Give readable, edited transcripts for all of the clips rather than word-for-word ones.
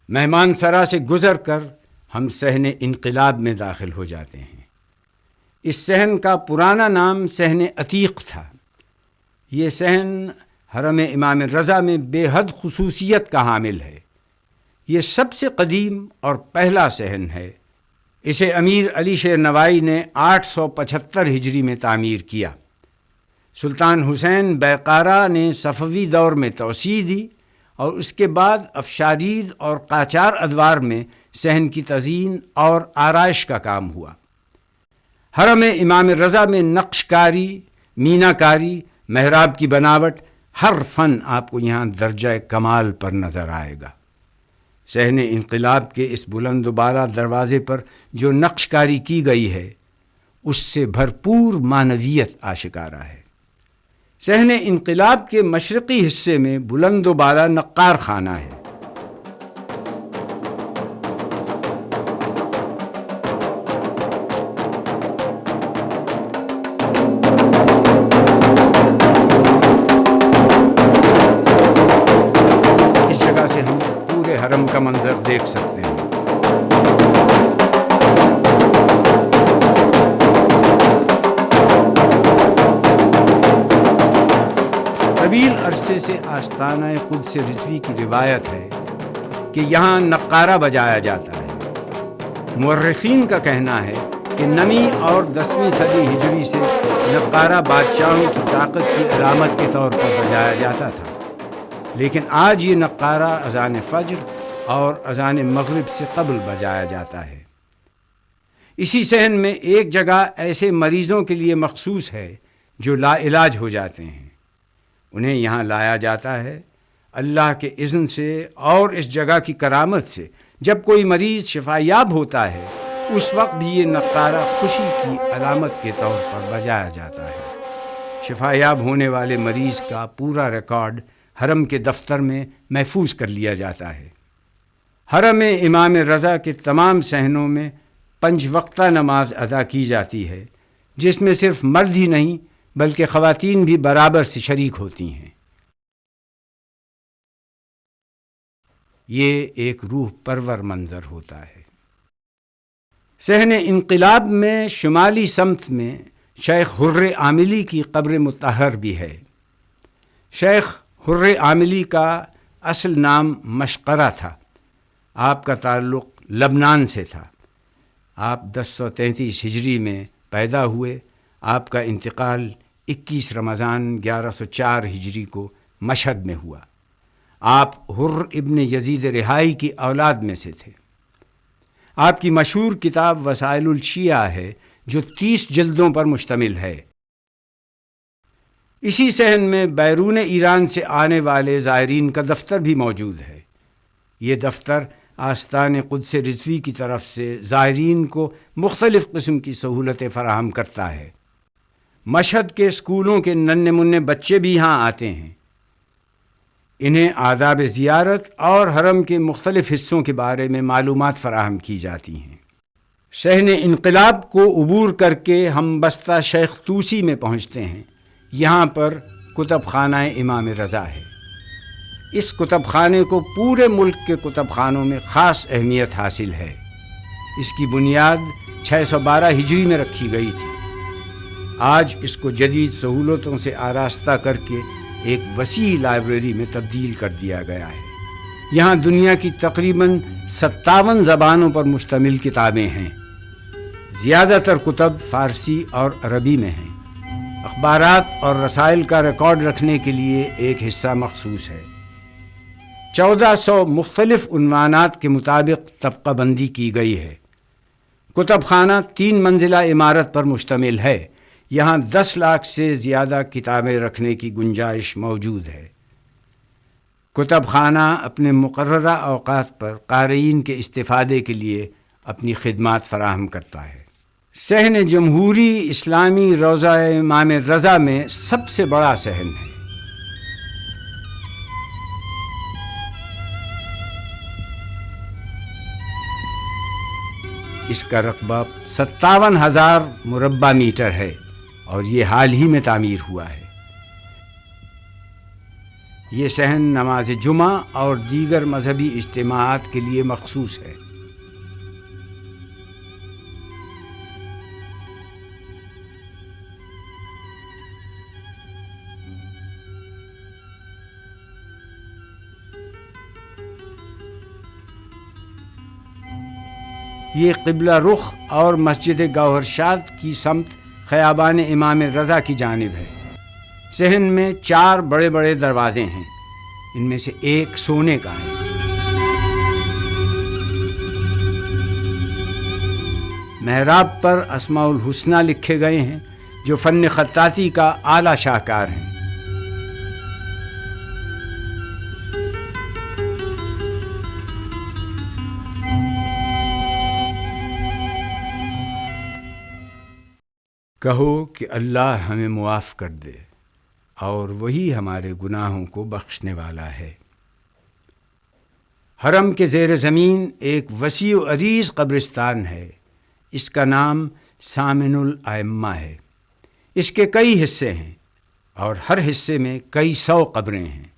مہمان سرا سے گزر کر ہم صحن انقلاب میں داخل ہو جاتے ہیں۔ اس صحن کا پرانا نام صحن عتیق تھا۔ یہ صحن حرم امام رضا میں بے حد خصوصیت کا حامل ہے۔ یہ سب سے قدیم اور پہلا صحن ہے۔ اسے امیر علی شیر نوائی نے 875 ہجری میں تعمیر کیا۔ سلطان حسین بیقارہ نے صفوی دور میں توسیع دی اور اس کے بعد افشارید اور قاچار ادوار میں صحن کی تزئین اور آرائش کا کام ہوا۔ حرم امام رضا میں نقش کاری، مینا کاری، محراب کی بناوٹ، ہر فن آپ کو یہاں درجہ کمال پر نظر آئے گا۔ صحن انقلاب کے اس بلند و بالا دروازے پر جو نقش کاری کی گئی ہے اس سے بھرپور معنویت آشکارا ہے۔ صحن انقلاب کے مشرقی حصے میں بلند و بالا نقار خانہ ہے۔ اس جگہ سے ہم پورے حرم کا منظر دیکھ سکتے ہیں۔ طویل عرصے سے آستانہ قدس رضوی کی روایت ہے کہ یہاں نقارہ بجایا جاتا ہے۔ مورخین کا کہنا ہے کہ 9ویں اور 10ویں صدی ہجری سے نقارہ بادشاہوں کی طاقت کی علامت کے طور پر بجایا جاتا تھا، لیکن آج یہ نقارہ اذان فجر اور اذان مغرب سے قبل بجایا جاتا ہے۔ اسی صحن میں ایک جگہ ایسے مریضوں کے لیے مخصوص ہے جو لا علاج ہو جاتے ہیں، انہیں یہاں لایا جاتا ہے۔ اللہ کے اذن سے اور اس جگہ کی کرامت سے جب کوئی مریض شفا یاب ہوتا ہے اس وقت بھی یہ نقارہ خوشی کی علامت کے طور پر بجایا جاتا ہے۔ شفا یاب ہونے والے مریض کا پورا ریکارڈ حرم کے دفتر میں محفوظ کر لیا جاتا ہے۔ حرم امام رضا کے تمام صحنوں میں 5 وقتہ نماز ادا کی جاتی ہے، جس میں صرف مرد ہی نہیں بلکہ خواتین بھی برابر سے شریک ہوتی ہیں۔ یہ ایک روح پرور منظر ہوتا ہے۔ صحن انقلاب میں شمالی سمت میں شیخ حر عاملی کی قبر مطہر بھی ہے۔ شیخ حر عاملی کا اصل نام مشقرہ تھا۔ آپ کا تعلق لبنان سے تھا۔ آپ 1033 ہجری میں پیدا ہوئے۔ آپ کا انتقال 21 رمضان 1104 ہجری کو مشہد میں ہوا۔ آپ حر ابن یزید رہائی کی اولاد میں سے تھے۔ آپ کی مشہور کتاب وسائل الشیعہ ہے جو 30 جلدوں پر مشتمل ہے۔ اسی صحن میں بیرون ایران سے آنے والے زائرین کا دفتر بھی موجود ہے۔ یہ دفتر آستان قدس رضوی کی طرف سے زائرین کو مختلف قسم کی سہولتیں فراہم کرتا ہے۔ مشہد کے اسکولوں کے ننھے منھے بچے بھی یہاں آتے ہیں۔ انہیں آداب زیارت اور حرم کے مختلف حصوں کے بارے میں معلومات فراہم کی جاتی ہیں۔ صحن انقلاب کو عبور کر کے ہم بستہ شیخ طوسی میں پہنچتے ہیں۔ یہاں پر کتب خانہ امام رضا ہے۔ اس کتب خانے کو پورے ملک کے کتب خانوں میں خاص اہمیت حاصل ہے۔ اس کی بنیاد 612 ہجری میں رکھی گئی تھی۔ آج اس کو جدید سہولتوں سے آراستہ کر کے ایک وسیع لائبریری میں تبدیل کر دیا گیا ہے۔ یہاں دنیا کی تقریباً 57 زبانوں پر مشتمل کتابیں ہیں۔ زیادہ تر کتب فارسی اور عربی میں ہیں۔ اخبارات اور رسائل کا ریکارڈ رکھنے کے لیے ایک حصہ مخصوص ہے۔ 1400 مختلف عنوانات کے مطابق طبقہ بندی کی گئی ہے۔ کتب خانہ 3 منزلہ عمارت پر مشتمل ہے۔ یہاں 10 لاکھ سے زیادہ کتابیں رکھنے کی گنجائش موجود ہے۔ کتب خانہ اپنے مقررہ اوقات پر قارئین کے استفادے کے لیے اپنی خدمات فراہم کرتا ہے۔ صحن جمہوری اسلامی روضہ امام رضا میں سب سے بڑا صحن ہے۔ اس کا رقبہ 57,000 مربع میٹر ہے اور یہ حال ہی میں تعمیر ہوا ہے۔ یہ صحن نماز جمعہ اور دیگر مذہبی اجتماعات کے لیے مخصوص ہے۔ یہ قبلہ رخ اور مسجد گوہرشاد کی سمت خیابان امام رضا کی جانب ہے۔ صحن میں 4 بڑے بڑے دروازے ہیں، ان میں سے ایک سونے کا ہے۔ محراب پر اسماء الحسنی لکھے گئے ہیں جو فن خطاطی کا اعلیٰ شاہکار ہیں۔ کہو کہ اللہ ہمیں معاف کر دے، اور وہی ہمارے گناہوں کو بخشنے والا ہے۔ حرم کے زیر زمین ایک وسیع و عریض قبرستان ہے، اس کا نام سامن الائمہ ہے۔ اس کے کئی حصے ہیں اور ہر حصے میں کئی 100 قبریں ہیں۔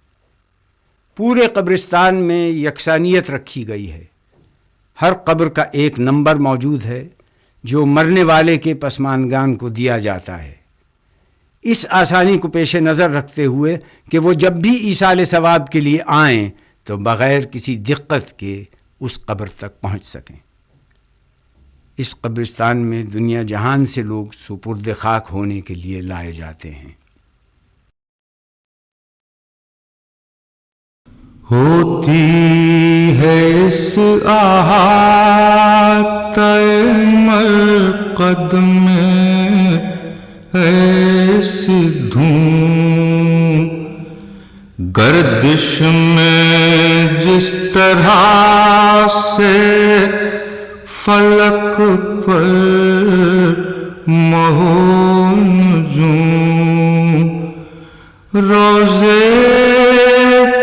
پورے قبرستان میں یکسانیت رکھی گئی ہے۔ ہر قبر کا ایک نمبر موجود ہے جو مرنے والے کے پسماندگان کو دیا جاتا ہے، اس آسانی کو پیش نظر رکھتے ہوئے کہ وہ جب بھی ایصال ثواب کے لیے آئیں تو بغیر کسی دقت کے اس قبر تک پہنچ سکیں۔ اس قبرستان میں دنیا جہان سے لوگ سپرد خاک ہونے کے لیے لائے جاتے ہیں۔ ہوتی ہے اس احاطہ مرقد میں ایسی دھوم، گردش میں جس طرح سے فلک پر مہو نجوم، روزے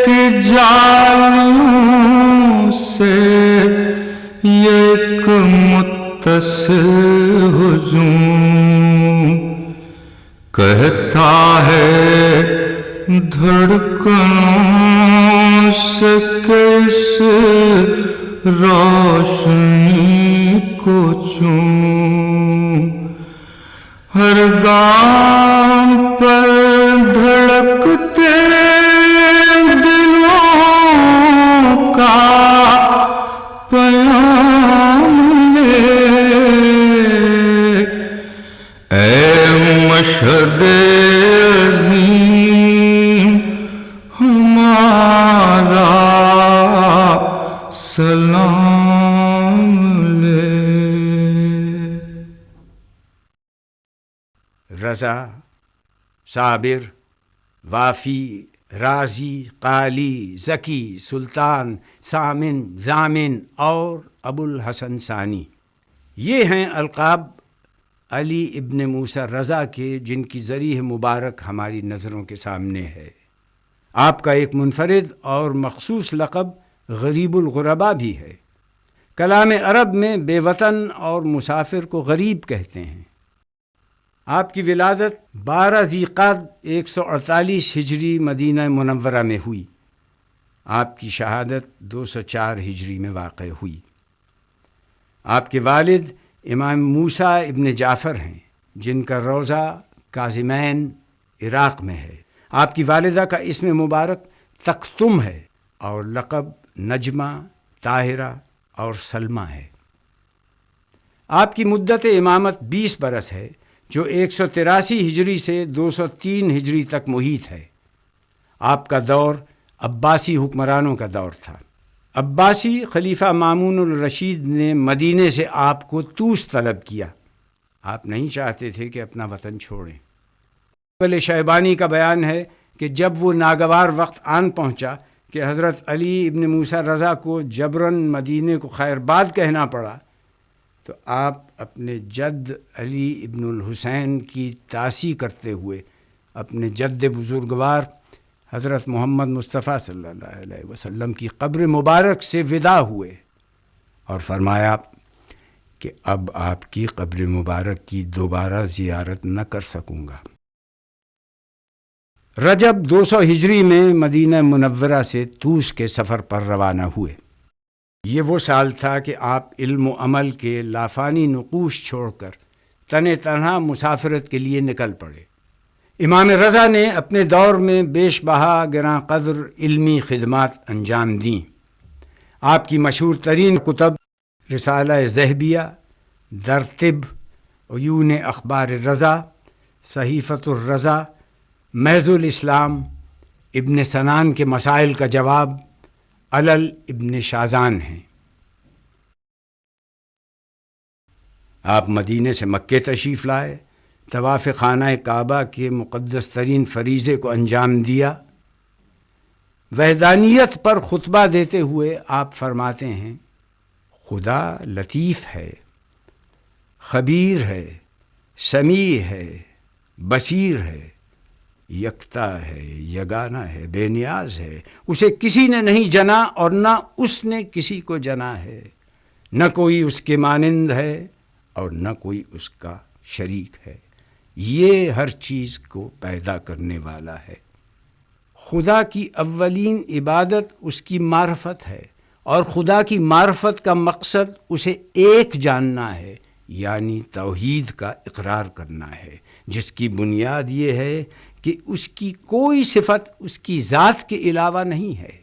کی جالیوں سے ایک متصل ہجوم، کہتا ہے دھڑکنوں سے کس روشنی کو چوم، ہر گام پر دھڑکتے دلوں کا پیام لے، اے مشہد عظیم ہمارا سلام لے۔ رضا، صابر، وافی، راضی، قالی، ذکی، سلطان، سامن، ضامن اور ابو الحسن ثانی، یہ ہیں القاب علی ابن موسیٰ رضا کے، جن کی ذریح مبارک ہماری نظروں کے سامنے ہے۔ آپ کا ایک منفرد اور مخصوص لقب غریب الغرباء بھی ہے۔ کلام عرب میں بے وطن اور مسافر کو غریب کہتے ہیں۔ آپ کی ولادت 12 ذی قعد 148 ہجری مدینہ منورہ میں ہوئی۔ آپ کی شہادت 204 ہجری میں واقع ہوئی۔ آپ کے والد امام موسیٰ ابن جعفر ہیں، جن کا روضہ کاظمین عراق میں ہے۔ آپ کی والدہ کا اسم مبارک تختم ہے اور لقب نجمہ، طاہرہ اور سلمہ ہے۔ آپ کی مدت امامت 20 برس ہے، جو 183 ہجری سے 203 ہجری تک محیط ہے۔ آپ کا دور عباسی حکمرانوں کا دور تھا۔ عباسی خلیفہ مامون الرشید نے مدینے سے آپ کو طوس طلب کیا۔ آپ نہیں چاہتے تھے کہ اپنا وطن چھوڑیں۔ بل شیبانی کا بیان ہے کہ جب وہ ناگوار وقت آن پہنچا کہ حضرت علی ابن موسیٰ رضا کو جبراً مدینے کو خیر باد کہنا پڑا، تو آپ اپنے جد علی ابن الحسین کی تاسی کرتے ہوئے اپنے جد بزرگوار حضرت محمد مصطفیٰ صلی اللہ علیہ وسلم کی قبر مبارک سے ودا ہوئے اور فرمایا کہ اب آپ کی قبر مبارک کی دوبارہ زیارت نہ کر سکوں گا۔ رجب 200 ہجری میں مدینہ منورہ سے طوس کے سفر پر روانہ ہوئے۔ یہ وہ سال تھا کہ آپ علم و عمل کے لافانی نقوش چھوڑ کر تنہا مسافرت کے لیے نکل پڑے۔ امام رضا نے اپنے دور میں بیش بہا گراں قدر علمی خدمات انجام دیں۔ آپ کی مشہور ترین کتب رسالہ ذہبیہ، در طب، عیون اخبار رضا، صحیفۃ الرضا، محض الاسلام، ابن سنان کے مسائل کا جواب، علل ابن شازان ہیں۔ آپ مدینے سے مکے تشریف لائے، طواف خانہ کعبہ کے مقدس ترین فریضے کو انجام دیا۔ وحدانیت پر خطبہ دیتے ہوئے آپ فرماتے ہیں، خدا لطیف ہے، خبیر ہے، سمیع ہے، بصیر ہے، یکتا ہے، یگانہ ہے، بے نیاز ہے، اسے کسی نے نہیں جنا اور نہ اس نے کسی کو جنا ہے، نہ کوئی اس کے مانند ہے اور نہ کوئی اس کا شریک ہے، یہ ہر چیز کو پیدا کرنے والا ہے۔ خدا کی اولین عبادت اس کی معرفت ہے، اور خدا کی معرفت کا مقصد اسے ایک جاننا ہے، یعنی توحید کا اقرار کرنا ہے، جس کی بنیاد یہ ہے کہ اس کی کوئی صفت اس کی ذات کے علاوہ نہیں ہے۔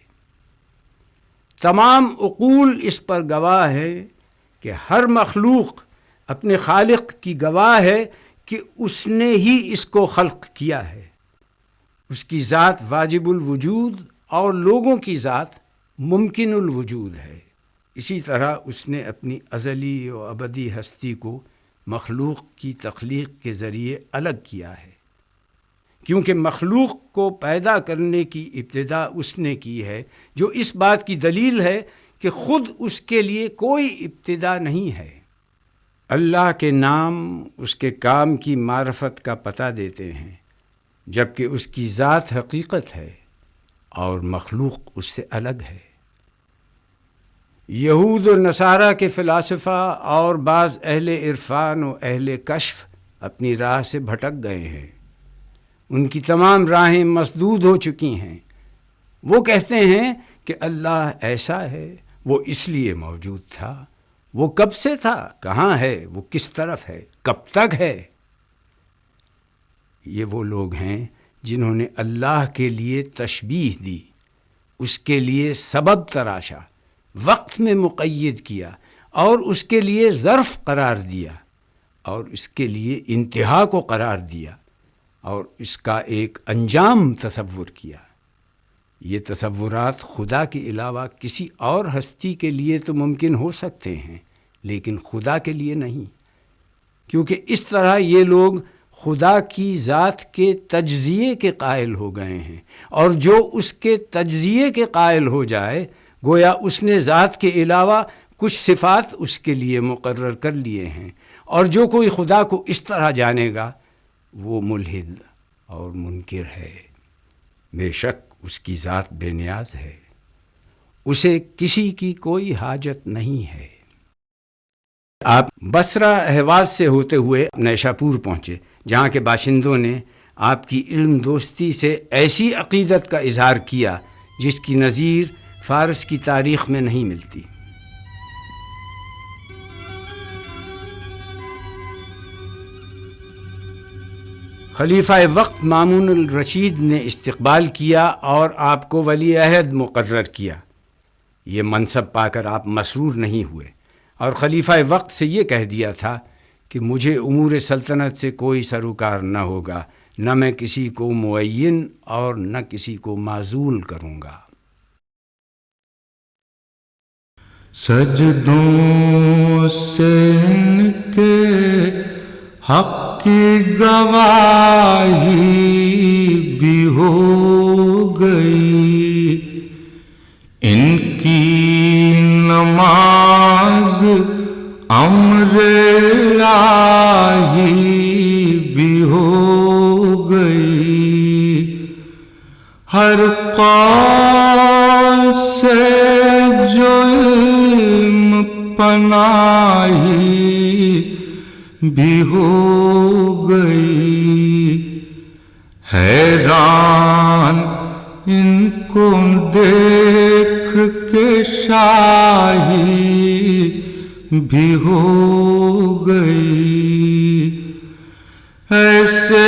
تمام عقول اس پر گواہ ہے کہ ہر مخلوق اپنے خالق کی گواہ ہے کہ اس نے ہی اس کو خلق کیا ہے۔ اس کی ذات واجب الوجود اور لوگوں کی ذات ممکن الوجود ہے۔ اسی طرح اس نے اپنی ازلی و ابدی ہستی کو مخلوق کی تخلیق کے ذریعے الگ کیا ہے، کیونکہ مخلوق کو پیدا کرنے کی ابتدا اس نے کی ہے، جو اس بات کی دلیل ہے کہ خود اس کے لیے کوئی ابتدا نہیں ہے۔ اللہ کے نام اس کے کام کی معرفت کا پتہ دیتے ہیں، جبکہ اس کی ذات حقیقت ہے اور مخلوق اس سے الگ ہے۔ یہود و نصارہ کے فلاسفہ اور بعض اہل عرفان و اہل کشف اپنی راہ سے بھٹک گئے ہیں، ان کی تمام راہیں مسدود ہو چکی ہیں۔ وہ کہتے ہیں کہ اللہ ایسا ہے، وہ اس لیے موجود تھا، وہ کب سے تھا، کہاں ہے، وہ کس طرف ہے، کب تک ہے۔ یہ وہ لوگ ہیں جنہوں نے اللہ کے لیے تشبیہ دی، اس کے لیے سبب تراشا، وقت میں مقید کیا اور اس کے لیے ظرف قرار دیا اور اس کے لیے انتہا کو قرار دیا اور اس کا ایک انجام تصور کیا۔ یہ تصورات خدا کے علاوہ کسی اور ہستی کے لیے تو ممکن ہو سکتے ہیں، لیکن خدا کے لیے نہیں، کیونکہ اس طرح یہ لوگ خدا کی ذات کے تجزیے کے قائل ہو گئے ہیں، اور جو اس کے تجزیے کے قائل ہو جائے گویا اس نے ذات کے علاوہ کچھ صفات اس کے لیے مقرر کر لیے ہیں، اور جو کوئی خدا کو اس طرح جانے گا وہ ملحد اور منکر ہے۔ بے شک اس کی ذات بے نیاز ہے، اسے کسی کی کوئی حاجت نہیں ہے۔ آپ بصرہ اہواز سے ہوتے ہوئے نیشاپور پہنچے، جہاں کے باشندوں نے آپ کی علم دوستی سے ایسی عقیدت کا اظہار کیا جس کی نظیر فارس کی تاریخ میں نہیں ملتی۔ خلیفہ وقت مامون الرشید نے استقبال کیا اور آپ کو ولی عہد مقرر کیا۔ یہ منصب پا کر آپ مسرور نہیں ہوئے اور خلیفہ وقت سے یہ کہہ دیا تھا کہ مجھے امور سلطنت سے کوئی سروکار نہ ہوگا، نہ میں کسی کو معین اور نہ کسی کو معزول کروں گا۔ سجدوں سے ان کے حق کی گواہی بھی ہو گئی، ان کی نماز امر الہی بھی ہو گئی، ہر قول سے جو علم پناہی بھی ہو گئی، حیران ان کو دیکھ کے شاہی بھی ہو گئی، ایسے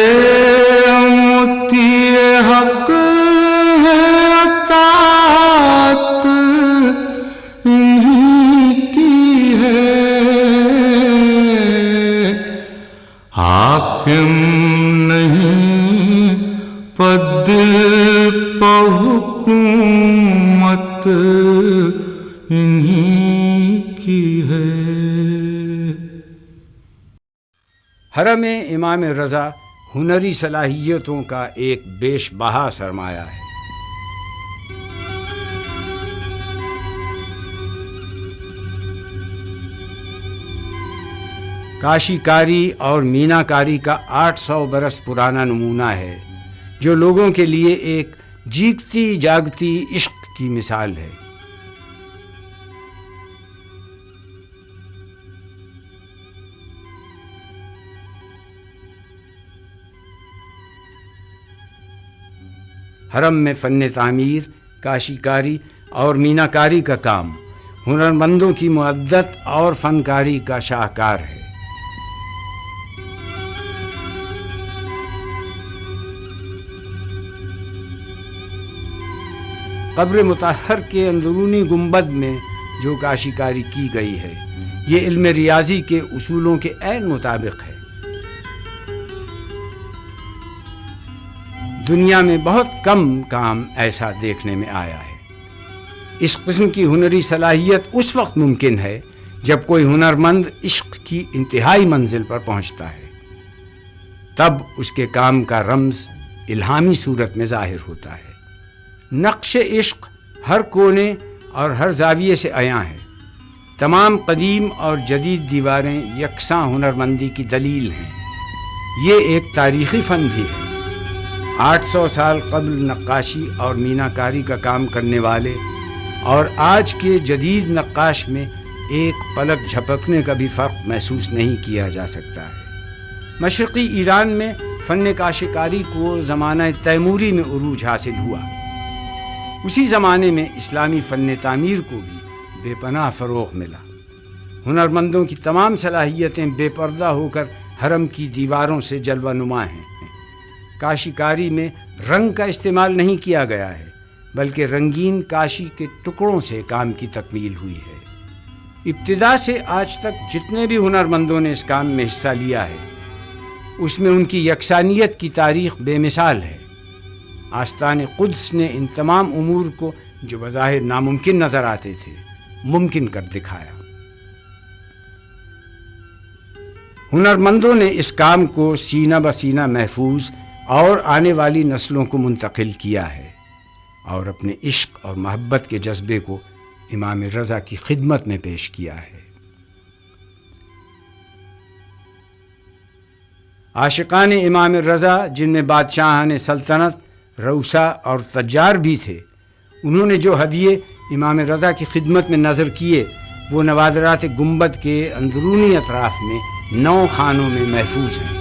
موتی حق ہے اطاعت انہی کی ہے، حاکم نہیں دل پہ حکومت انہی کی ہے۔ حرم امام رضا ہنری صلاحیتوں کا ایک بیش بہا سرمایہ ہے۔ کاشی کاری اور مینا کاری کا 800 برس پرانا نمونہ ہے، جو لوگوں کے لیے ایک جیگتی جاگتی عشق کی مثال ہے۔ حرم میں فن تعمیر، کاشی کاری اور مینا کاری کا کام ہنرمندوں کی معدت اور فنکاری کا شاہکار ہے۔ قبر مطہر کے اندرونی گنبد میں جو کاشی کاری کی گئی ہے، یہ علم ریاضی کے اصولوں کے عین مطابق ہے۔ دنیا میں بہت کم کام ایسا دیکھنے میں آیا ہے۔ اس قسم کی ہنری صلاحیت اس وقت ممکن ہے جب کوئی ہنرمند عشق کی انتہائی منزل پر پہنچتا ہے، تب اس کے کام کا رمز الہامی صورت میں ظاہر ہوتا ہے۔ نقش عشق ہر کونے اور ہر زاویے سے عیاں ہے۔ تمام قدیم اور جدید دیواریں یکساں ہنرمندی کی دلیل ہیں۔ یہ ایک تاریخی فن بھی ہے۔ 800 سال قبل نقاشی اور مینا کاری کا کام کرنے والے اور آج کے جدید نقاش میں ایک پلک جھپکنے کا بھی فرق محسوس نہیں کیا جا سکتا ہے۔ مشرقی ایران میں فن کاشی کاری کو زمانہ تیموری میں عروج حاصل ہوا۔ اسی زمانے میں اسلامی فن تعمیر کو بھی بے پناہ فروغ ملا۔ ہنرمندوں کی تمام صلاحیتیں بے پردہ ہو کر حرم کی دیواروں سے جلوہ نما ہیں۔ کاشی کاری میں رنگ کا استعمال نہیں کیا گیا ہے، بلکہ رنگین کاشی کے ٹکڑوں سے کام کی تکمیل ہوئی ہے۔ ابتدا سے آج تک جتنے بھی ہنرمندوں نے اس کام میں حصہ لیا ہے، اس میں ان کی یکسانیت کی تاریخ بے مثال ہے۔ آستان قدس نے ان تمام امور کو جو بظاہر ناممکن نظر آتے تھے، ممکن کر دکھایا۔ ہنرمندوں نے اس کام کو سینہ بہ سینہ محفوظ اور آنے والی نسلوں کو منتقل کیا ہے، اور اپنے عشق اور محبت کے جذبے کو امام رضا کی خدمت میں پیش کیا ہے۔ عاشقان امام رضا، جن میں بادشاہان سلطنت، روسا اور تجار بھی تھے، انہوں نے جو ہدیے امام رضا کی خدمت میں نظر کیے، وہ نوادرات گنبد کے اندرونی اطراف میں 9 خانوں میں محفوظ ہیں۔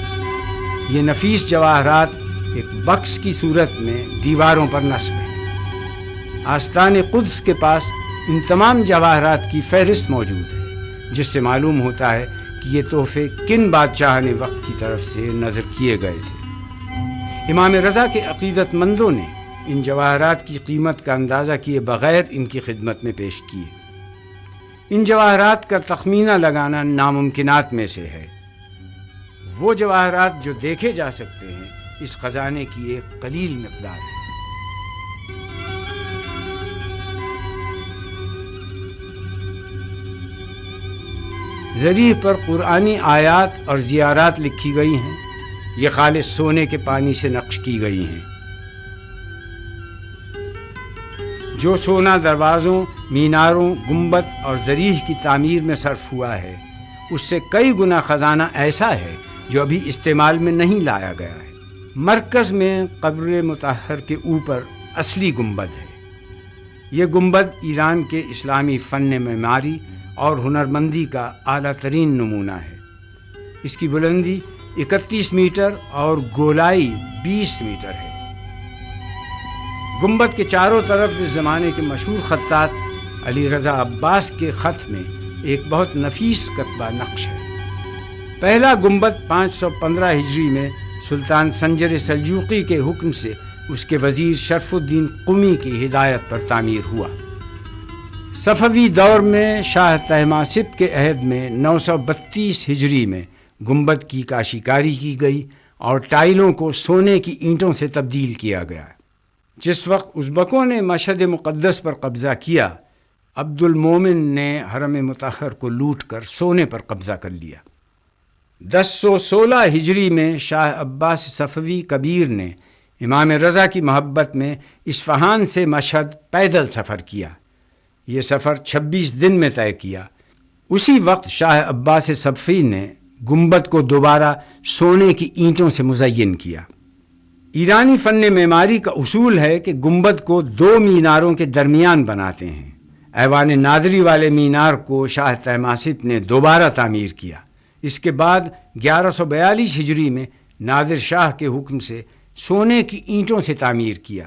یہ نفیس جواہرات ایک بکس کی صورت میں دیواروں پر نصب ہیں۔ آستان قدس کے پاس ان تمام جواہرات کی فہرست موجود ہے، جس سے معلوم ہوتا ہے کہ یہ تحفے کن بادشاہان وقت کی طرف سے نظر کیے گئے تھے۔ امام رضا کے عقیدت مندوں نے ان جواہرات کی قیمت کا اندازہ کیے بغیر ان کی خدمت میں پیش کیے۔ ان جواہرات کا تخمینہ لگانا ناممکنات میں سے ہے۔ وہ جواہرات جو دیکھے جا سکتے ہیں، اس خزانے کی ایک قلیل مقدار ہے۔ زریح پر قرآنی آیات اور زیارات لکھی گئی ہیں۔ یہ خالص سونے کے پانی سے نقش کی گئی ہیں۔ جو سونا دروازوں، میناروں، گنبد اور زریح کی تعمیر میں صرف ہوا ہے، اس سے کئی گنا خزانہ ایسا ہے جو ابھی استعمال میں نہیں لایا گیا ہے۔ مرکز میں قبر مطہر کے اوپر اصلی گنبد ہے۔ یہ گنبد ایران کے اسلامی فن معماری اور ہنرمندی کا اعلیٰ ترین نمونہ ہے۔ اس کی بلندی 31 میٹر اور گولائی 20 میٹر ہے۔ گنبد کے چاروں طرف اس زمانے کے مشہور خطاط علی رضا عباس کے خط میں ایک بہت نفیس کتبہ نقش ہے۔ پہلا گنبد 515 ہجری میں سلطان سنجر سلجوقی کے حکم سے اس کے وزیر شرف الدین قمی کی ہدایت پر تعمیر ہوا۔ صفوی دور میں شاہ طہماسپ کے عہد میں 932 ہجری میں گنبد کی کاشیکاری کی گئی اور ٹائلوں کو سونے کی اینٹوں سے تبدیل کیا گیا۔ جس وقت ازبکوں نے مشہد مقدس پر قبضہ کیا، عبد المومن نے حرم مطہر کو لوٹ کر سونے پر قبضہ کر لیا۔ 1016 ہجری میں شاہ عباس صفوی کبیر نے امام رضا کی محبت میں اصفہان سے مشہد پیدل سفر کیا۔ یہ سفر 26 دن میں طے کیا۔ اسی وقت شاہ عباس صفوی نے گنبد کو دوبارہ سونے کی اینٹوں سے مزین کیا۔ ایرانی فن معماری کا اصول ہے کہ گنبد کو 2 میناروں کے درمیان بناتے ہیں۔ ایوان ناظری والے مینار کو شاہ طہماسپ نے دوبارہ تعمیر کیا۔ اس کے بعد 1142 ہجری میں نادر شاہ کے حکم سے سونے کی اینٹوں سے تعمیر کیا۔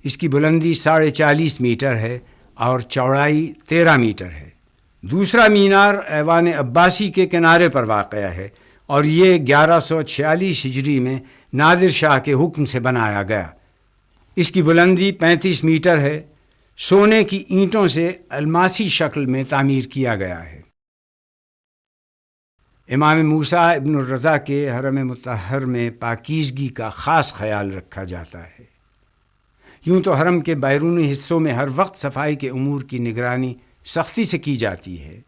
اس کی بلندی 40.5 میٹر ہے اور چوڑائی 13 میٹر ہے۔ دوسرا مینار ایوان عباسی کے کنارے پر واقع ہے اور یہ 1146 ہجری میں نادر شاہ کے حکم سے بنایا گیا۔ اس کی بلندی 35 میٹر ہے۔ سونے کی اینٹوں سے الماسی شکل میں تعمیر کیا گیا ہے۔ امام موسیٰ ابن الرضا کے حرم مطہر میں پاکیزگی کا خاص خیال رکھا جاتا ہے۔ یوں تو حرم کے بیرونی حصوں میں ہر وقت صفائی کے امور کی نگرانی سختی سے کی جاتی ہے۔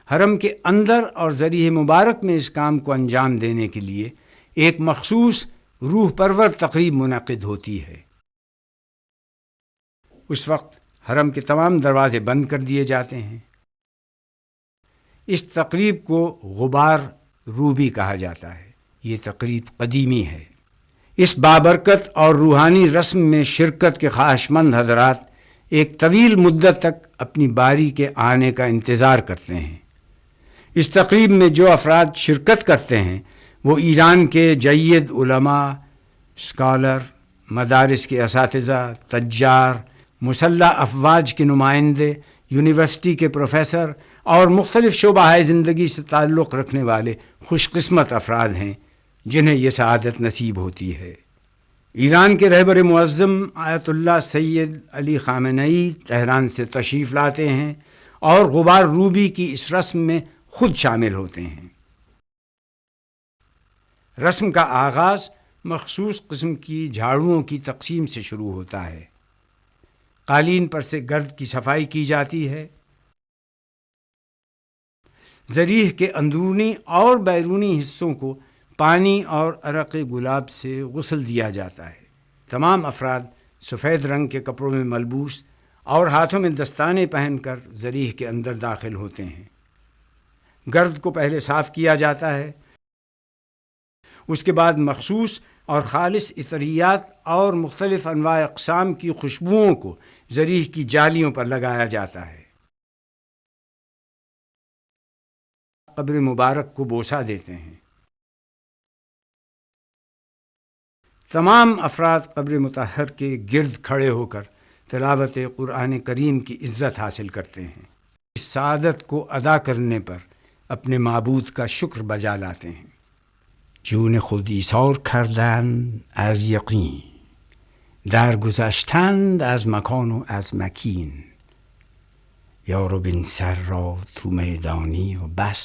حرم کے اندر اور ذریح مبارک میں اس کام کو انجام دینے کے لیے ایک مخصوص روح پرور تقریب منعقد ہوتی ہے۔ اس وقت حرم کے تمام دروازے بند کر دیے جاتے ہیں۔ اس تقریب کو غبار روبی کہا جاتا ہے۔ یہ تقریب قدیمی ہے۔ اس بابرکت اور روحانی رسم میں شرکت کے خواہشمند حضرات ایک طویل مدت تک اپنی باری کے آنے کا انتظار کرتے ہیں۔ اس تقریب میں جو افراد شرکت کرتے ہیں وہ ایران کے جید علماء، اسکالر، مدارس کے اساتذہ، تجار، مسلح افواج کے نمائندے، یونیورسٹی کے پروفیسر اور مختلف شعبہ زندگی سے تعلق رکھنے والے خوش قسمت افراد ہیں جنہیں یہ سعادت نصیب ہوتی ہے۔ ایران کے رہبر معظم آیت اللہ سید علی خامنئی تہران سے تشریف لاتے ہیں اور غبار روبی کی اس رسم میں خود شامل ہوتے ہیں۔ رسم کا آغاز مخصوص قسم کی جھاڑوؤں کی تقسیم سے شروع ہوتا ہے۔ قالین پر سے گرد کی صفائی کی جاتی ہے۔ ذریح کے اندرونی اور بیرونی حصوں کو پانی اور عرق گلاب سے غسل دیا جاتا ہے۔ تمام افراد سفید رنگ کے کپڑوں میں ملبوس اور ہاتھوں میں دستانے پہن کر ذریح کے اندر داخل ہوتے ہیں۔ گرد کو پہلے صاف کیا جاتا ہے۔ اس کے بعد مخصوص اور خالص عطریات اور مختلف انواع اقسام کی خوشبوؤں کو ذریح کی جالیوں پر لگایا جاتا ہے۔ قبر مبارک کو بوسہ دیتے ہیں۔ تمام افراد قبر مطہر کے گرد کھڑے ہو کر تلاوت قرآن کریم کی عزت حاصل کرتے ہیں۔ اس سعادت کو ادا کرنے پر اپنے معبود کا شکر بجا لاتے ہیں۔ جون خود ایثار کردن از یقین، درگذشتند از مکان و از مکین، یار و بن سر را تو میدانی و بس،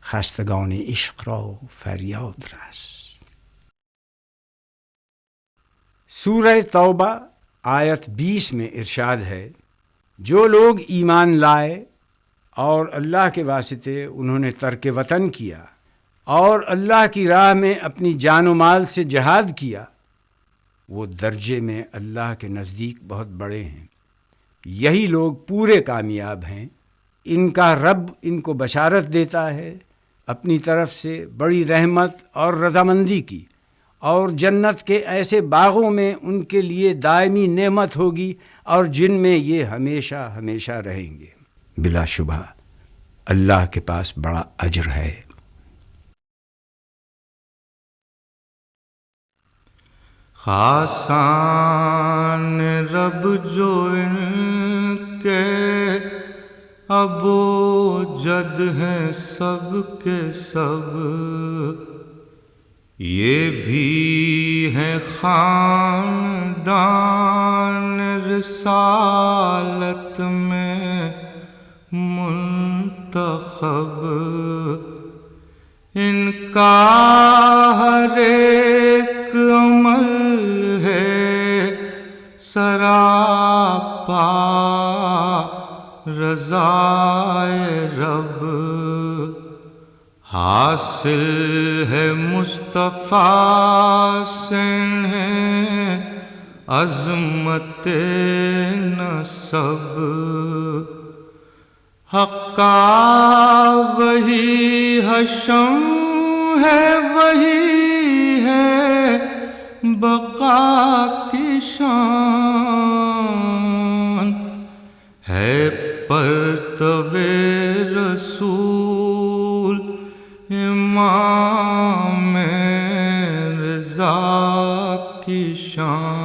خستگان عشق را فریاد رس۔ سورہ توبہ آیت 20 میں ارشاد ہے، جو لوگ ایمان لائے اور اللہ کے واسطے انہوں نے ترک وطن کیا اور اللہ کی راہ میں اپنی جان و مال سے جہاد کیا، وہ درجے میں اللہ کے نزدیک بہت بڑے ہیں۔ یہی لوگ پورے کامیاب ہیں۔ ان کا رب ان کو بشارت دیتا ہے اپنی طرف سے بڑی رحمت اور رضامندی کی، اور جنت کے ایسے باغوں میں ان کے لیے دائمی نعمت ہوگی اور جن میں یہ ہمیشہ ہمیشہ رہیں گے۔ بلا شبہ اللہ کے پاس بڑا اجر ہے۔ خاصان رب جو ان کے ابو جد ہیں سب کے سب، یہ بھی ہے خاندان رسالت میں منتخب، ان کا ہر ایک عمل ہے سراپا رضائے رب، حاصل ہے مصطفیٰ سے انہیں عظمت نسب، حقا وہی حشم ہے وہی ہے بقا کی شان، ہے پرتو رسول امام رضا کی شان۔